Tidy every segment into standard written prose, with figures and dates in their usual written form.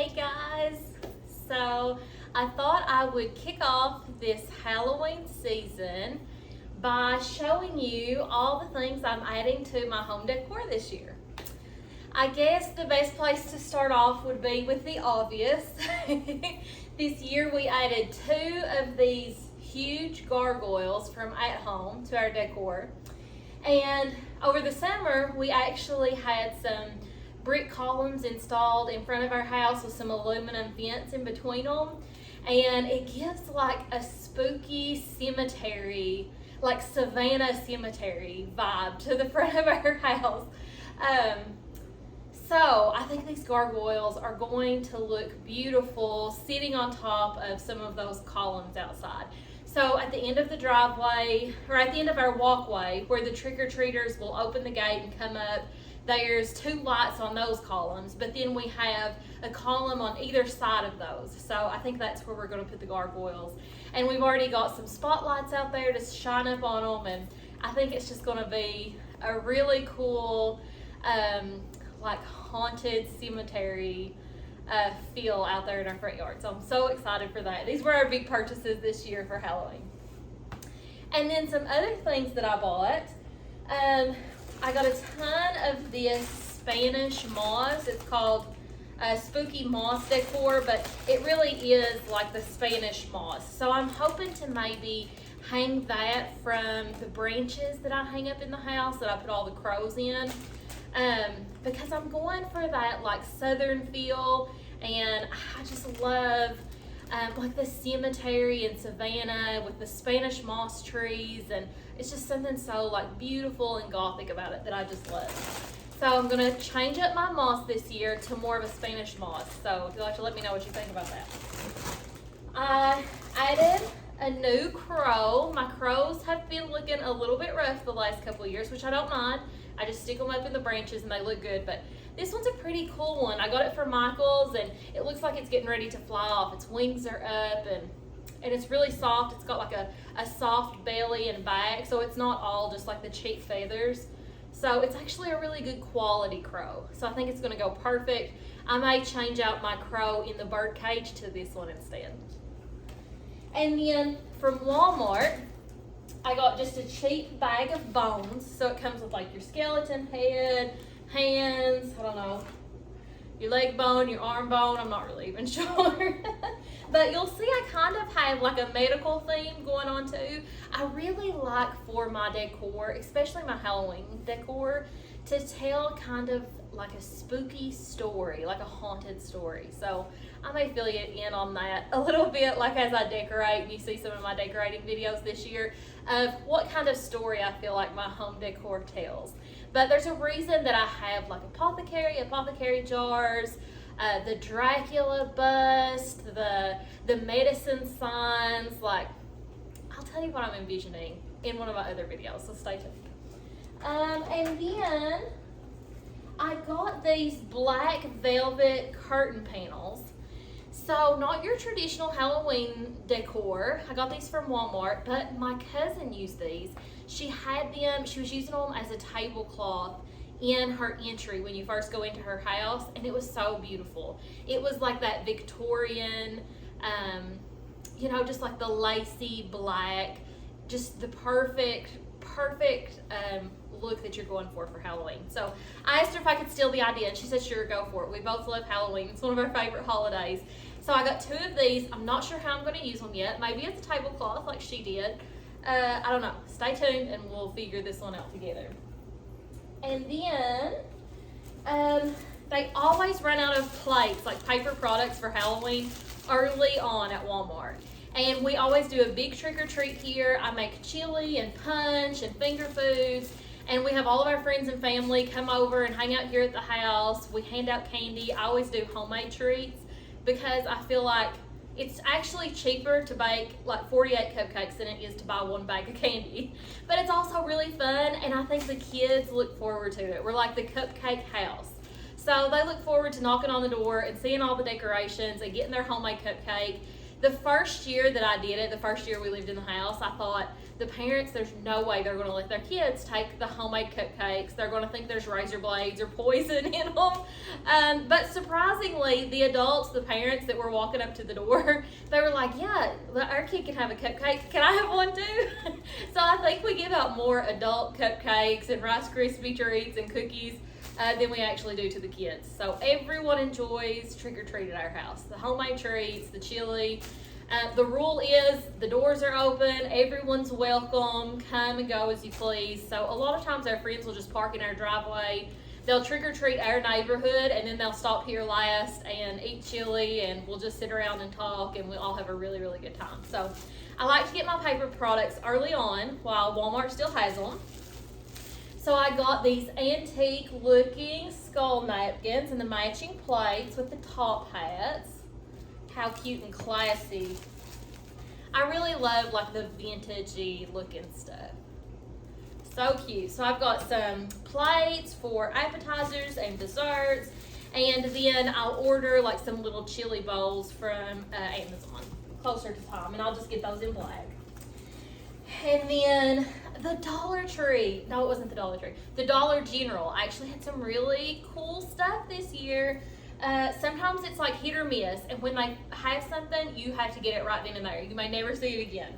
Hey guys! So I thought I would kick off this Halloween season by showing you all the things I'm adding to my home decor this year. I guess the best place to start off would be with the obvious. This year we added 2 of these huge gargoyles from at home to our decor. And over the summer we actually had some brick columns installed in front of our house with some aluminum fence in between them, and it gives like a spooky cemetery, like Savannah cemetery vibe to the front of our house. So I think these gargoyles are going to look beautiful sitting on top of some of those columns outside. So at the end of the driveway, or at the end of our walkway, where the trick-or-treaters will open the gate and come up, there's 2 lights on those columns, but then we have a column on either side of those. So I think that's where we're going to put the gargoyles. And we've already got some spotlights out there to shine up on them, and I think it's just going to be a really cool, like haunted cemetery feel out there in our front yard. So I'm so excited for that. These were our big purchases this year for Halloween. And then some other things that I bought. I got a ton of this Spanish moss. It's called Spooky Moss Decor, but it really is like the Spanish moss. So I'm hoping to maybe hang that from the branches that I hang up in the house that I put all the crows in, because I'm going for that like southern feel, and I just love like the cemetery in Savannah with the Spanish moss trees, and it's just something so like beautiful and Gothic about it that I just love. So I'm gonna change up my moss this year to more of a Spanish moss. So you'll have to let me know what you think about that. I added a new crow. My crows have been looking a little bit rough the last couple of years, which I don't mind. I just stick them up in the branches and they look good, but this one's a pretty cool one. I got it from Michael's, and it looks like it's getting ready to fly off. Its wings are up, and it's really soft. It's got like a soft belly and back, so it's not all just like the cheap feathers. So it's actually a really good quality crow. So I think it's gonna go perfect. I may change out my crow in the bird cage to this one instead. And then from Walmart, I got just a cheap bag of bones. So it comes with like your skeleton head, hands, I don't know, your leg bone, your arm bone, I'm not really even sure. But you'll see I kind of have like a medical theme going on too. I really like for my decor, especially my Halloween decor, to tell kind of like a spooky story, like a haunted story. So I may fill you in on that a little bit, like as I decorate, and you see some of my decorating videos this year of what kind of story I feel like my home decor tells. But there's a reason that I have like apothecary jars, the Dracula bust, the medicine signs. Like, I'll tell you what I'm envisioning in one of my other videos, so stay tuned. And then I got these black velvet curtain panels. So not your traditional Halloween decor. I got these from Walmart, but my cousin used these. She had them, she was using them as a tablecloth in her entry when you first go into her house, and it was so beautiful. It was like that Victorian, you know, just like the lacy black, just the perfect look that you're going for Halloween. So I asked her if I could steal the idea, and she said sure, go for it. We both love Halloween. It's one of our favorite holidays. So I got 2 of these. I'm not sure how I'm going to use them yet. Maybe as a tablecloth like she did. I don't know. Stay tuned and we'll figure this one out together. And then they always run out of plates, like paper products for Halloween, early on at Walmart. And we always do a big trick or treat here. I make chili and punch and finger foods, and we have all of our friends and family come over and hang out here at the house. We hand out candy. I always do homemade treats because I feel like it's actually cheaper to bake like 48 cupcakes than it is to buy 1 bag of candy. But it's also really fun, and I think the kids look forward to it. We're like the cupcake house. So they look forward to knocking on the door and seeing all the decorations and getting their homemade cupcake. The first year that I did it, the first year we lived in the house, I thought the parents, there's no way they're going to let their kids take the homemade cupcakes. They're going to think there's razor blades or poison in them. But surprisingly, the adults, the parents that were walking up to the door, they were like, yeah, our kid can have a cupcake. Can I have one too? So I think we give out more adult cupcakes and Rice Krispie treats and cookies than we actually do to the kids. So everyone enjoys trick-or-treat at our house. The homemade treats, the chili. The rule is the doors are open, everyone's welcome, come and go as you please. So a lot of times our friends will just park in our driveway. They'll trick-or-treat our neighborhood, and then they'll stop here last and eat chili, and we'll just sit around and talk, and we'll all have a really, really good time. So I like to get my paper products early on while Walmart still has them. So I got these antique looking skull napkins and the matching plates with the top hats. How cute and classy. I really love like the vintagey looking stuff. So cute. So I've got some plates for appetizers and desserts, and then I'll order like some little chili bowls from Amazon closer to time, and I'll just get those in black. And then the Dollar Tree. No, it wasn't the Dollar Tree. The Dollar General. I actually had some really cool stuff this year. Sometimes it's like hit or miss, and when they have something, you have to get it right then and there. You may never see it again.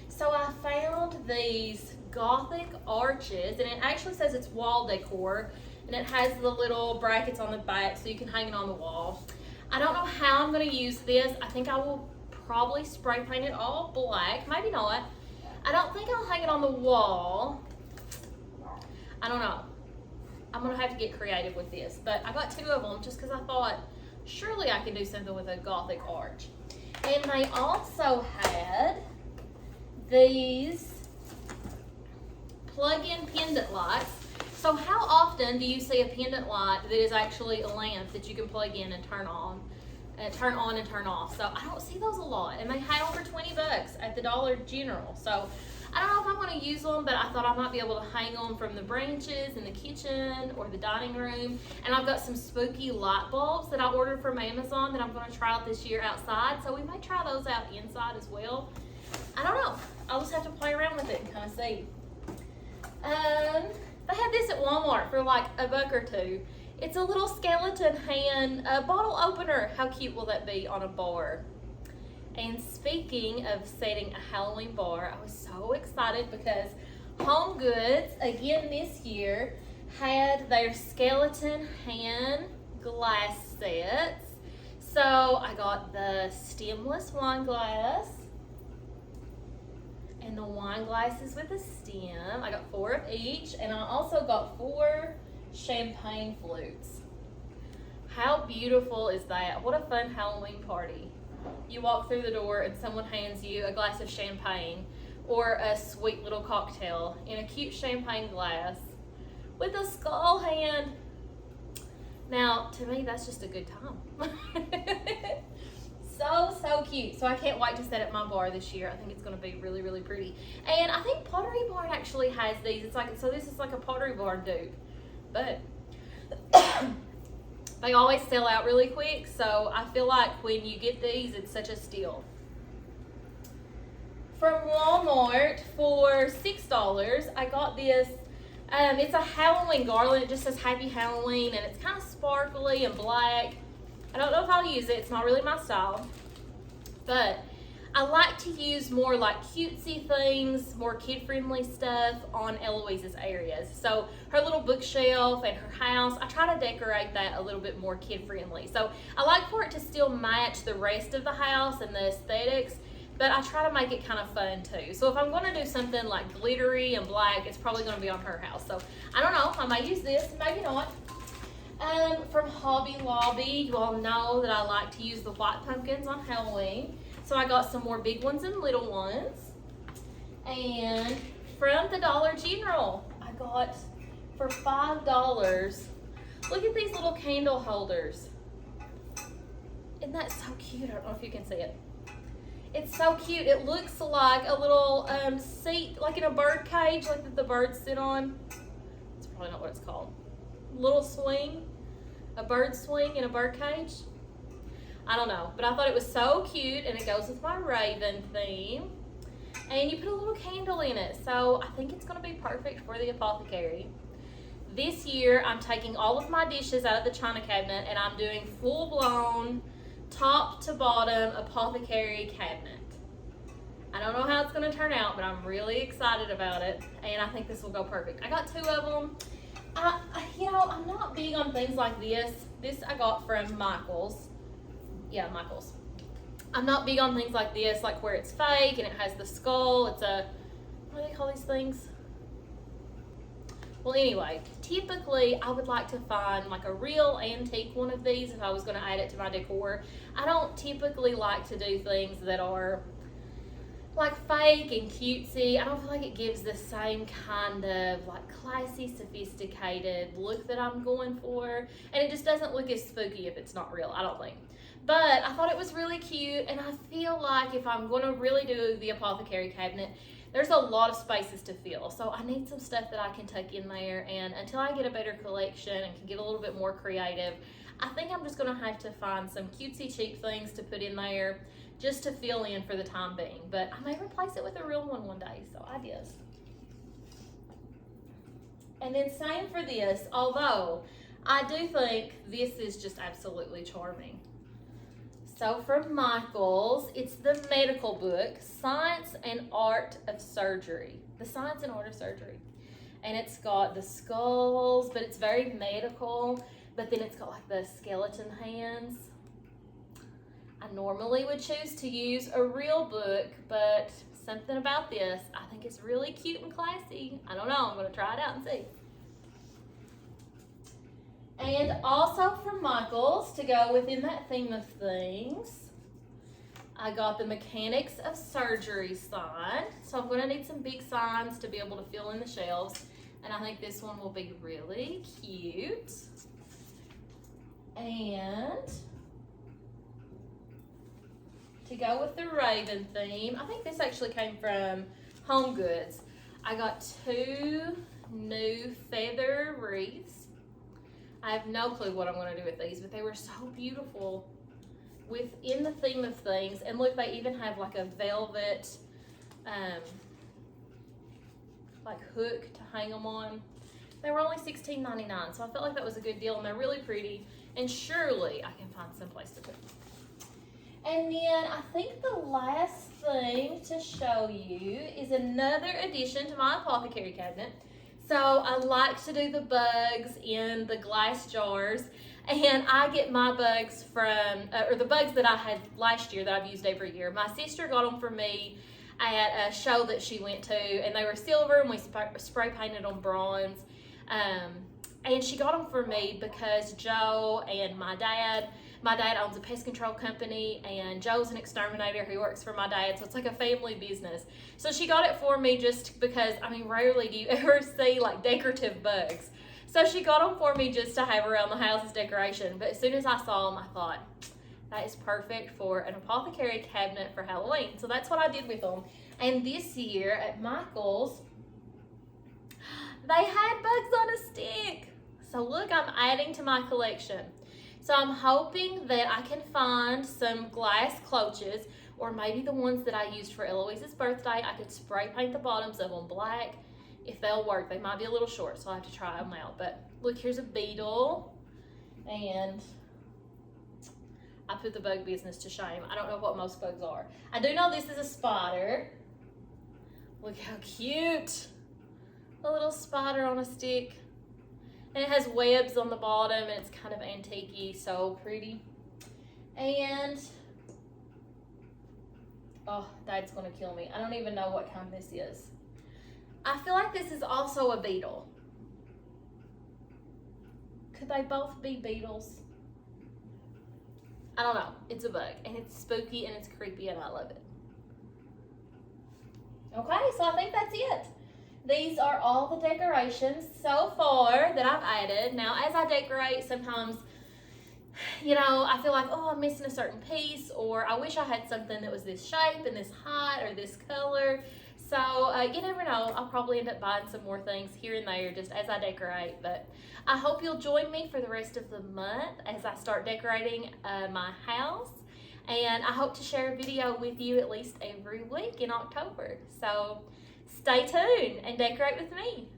So I found these Gothic arches, and it actually says it's wall decor, and it has the little brackets on the back so you can hang it on the wall. I don't know how I'm going to use this. I think I will probably spray paint it all black. Maybe not. I don't think I'll hang it on the wall. I don't know. I'm going to have to get creative with this. But I got 2 of them just because I thought, surely I can do something with a Gothic arch. And they also had these plug-in pendant lights. So how often do you see a pendant light that is actually a lamp that you can plug in and turn on and turn off? So I don't see those a lot. And they had over 20 bucks at the Dollar General. So I don't know if I'm going to use them, but I thought I might be able to hang them from the branches in the kitchen or the dining room. And I've got some spooky light bulbs that I ordered from Amazon that I'm going to try out this year outside. So we may try those out inside as well. I don't know. I'll just have to play around with it and kind of see. They had this at Walmart for like $1 or $2. It's a little skeleton hand bottle opener. How cute will that be on a bar? And speaking of setting a Halloween bar, I was so excited because Home Goods, again this year, had their skeleton hand glass sets. So I got the stemless wine glass and the wine glasses with a stem. I got 4 of each, and I also got 4 champagne flutes. How beautiful is that? What a fun Halloween party. You walk through the door and someone hands you a glass of champagne or a sweet little cocktail in a cute champagne glass with a skull hand. Now, to me, that's just a good time. So cute. So I can't wait to set up my bar this year. I think it's going to be really, really pretty. And I think Pottery Barn actually has these. It's like, so this is like a Pottery Barn dupe. But they always sell out really quick, so I feel like when you get these, it's such a steal. From Walmart for $6, I got this. It's a Halloween garland. It just says Happy Halloween, and it's kind of sparkly and black. I don't know if I'll use it. It's not really my style. But I like to use more like cutesy things, more kid-friendly stuff on Eloise's areas. So her little bookshelf and her house, I try to decorate that a little bit more kid-friendly. So I like for it to still match the rest of the house and the aesthetics, but I try to make it kind of fun too. So if I'm going to do something like glittery and black, it's probably going to be on her house. So I don't know. I may use this, maybe not. From Hobby Lobby, you all know that I like to use the white pumpkins on Halloween. So I got some more big ones and little ones. And from the Dollar General, I got for $5. Look at these little candle holders. Isn't that so cute? I don't know if you can see it. It's so cute. It looks like a little seat, like in a bird cage, like that the birds sit on. That's probably not what it's called. Little swing, a bird swing in a bird cage. I don't know, but I thought it was so cute, and it goes with my raven theme. And you put a little candle in it, so I think it's going to be perfect for the apothecary. This year, I'm taking all of my dishes out of the china cabinet, and I'm doing full-blown, top to bottom apothecary cabinet. I don't know how it's going to turn out, but I'm really excited about it, and I think this will go perfect. I got 2 of them. I'm not big on things like this. This I got from Michael's. Yeah, Michael's. I'm not big on things like this, like where it's fake and it has the skull. It's a, what do they call these things? Well, anyway, typically I would like to find like a real antique one of these if I was going to add it to my decor. I don't typically like to do things that are like fake and cutesy. I don't feel like it gives the same kind of like classy, sophisticated look that I'm going for, and it just doesn't look as spooky if it's not real, I don't think. But I thought it was really cute, and I feel like if I'm going to really do the apothecary cabinet, there's a lot of spaces to fill, so I need some stuff that I can tuck in there, and until I get a better collection and can get a little bit more creative, I think I'm just going to have to find some cutesy cheap things to put in there just to fill in for the time being. But I may replace it with a real one day, so ideas. And then same for this, although I do think this is just absolutely charming. So from Michael's, it's the medical book, Science and Art of Surgery. The Science and Art of Surgery. And it's got the skulls, but it's very medical, but then it's got like the skeleton hands. I normally would choose to use a real book, but something about this, I think it's really cute and classy. I don't know, I'm gonna try it out and see. And also from Michael's, to go within that theme of things, I got the Mechanics of Surgery sign. So I'm gonna need some big signs to be able to fill in the shelves. And I think this one will be really cute. And to go with the raven theme, I think this actually came from Home Goods. I got 2 new feather wreaths. I have no clue what I'm going to do with these, but they were so beautiful within the theme of things. And look, they even have like a velvet like hook to hang them on. They were only $16.99, so I felt like that was a good deal, and they're really pretty, and surely I can find some place to put them. And then I think the last thing to show you is another addition to my apothecary cabinet. So I like to do the bugs in the glass jars, and I get my bugs from, or the bugs that I had last year that I've used every year. My sister got them for me at a show that she went to, and they were silver, and we spray painted them bronze. And she got them for me because Joe and my dad owns a pest control company, and Joe's an exterminator who works for my dad, so it's like a family business. So she got it for me just because, I mean, rarely do you ever see like decorative bugs. So she got them for me just to have around the house as decoration. But as soon as I saw them, I thought, that is perfect for an apothecary cabinet for Halloween. So that's what I did with them. And this year at Michael's, they had bugs on a stick. So look, I'm adding to my collection. So I'm hoping that I can find some glass cloches, or maybe the ones that I used for Eloise's birthday. I could spray paint the bottoms of them black. If they'll work, they might be a little short, so I'll have to try them out. But look, here's a beetle, and I put the bug business to shame. I don't know what most bugs are. I do know this is a spider. Look how cute. A little spider on a stick. And it has webs on the bottom, and it's kind of antique-y, so pretty. And, oh, Dad's gonna kill me. I don't even know what kind this is. I feel like this is also a beetle. Could they both be beetles? I don't know. It's a bug, and it's spooky, and it's creepy, and I love it. Okay, so I think that's it. These are all the decorations so far that I've added. Now, as I decorate, sometimes, you know, I feel like, oh, I'm missing a certain piece, or I wish I had something that was this shape and this height or this color. So you never know, I'll probably end up buying some more things here and there just as I decorate. But I hope you'll join me for the rest of the month as I start decorating my house. And I hope to share a video with you at least every week in October. So stay tuned and decorate with me.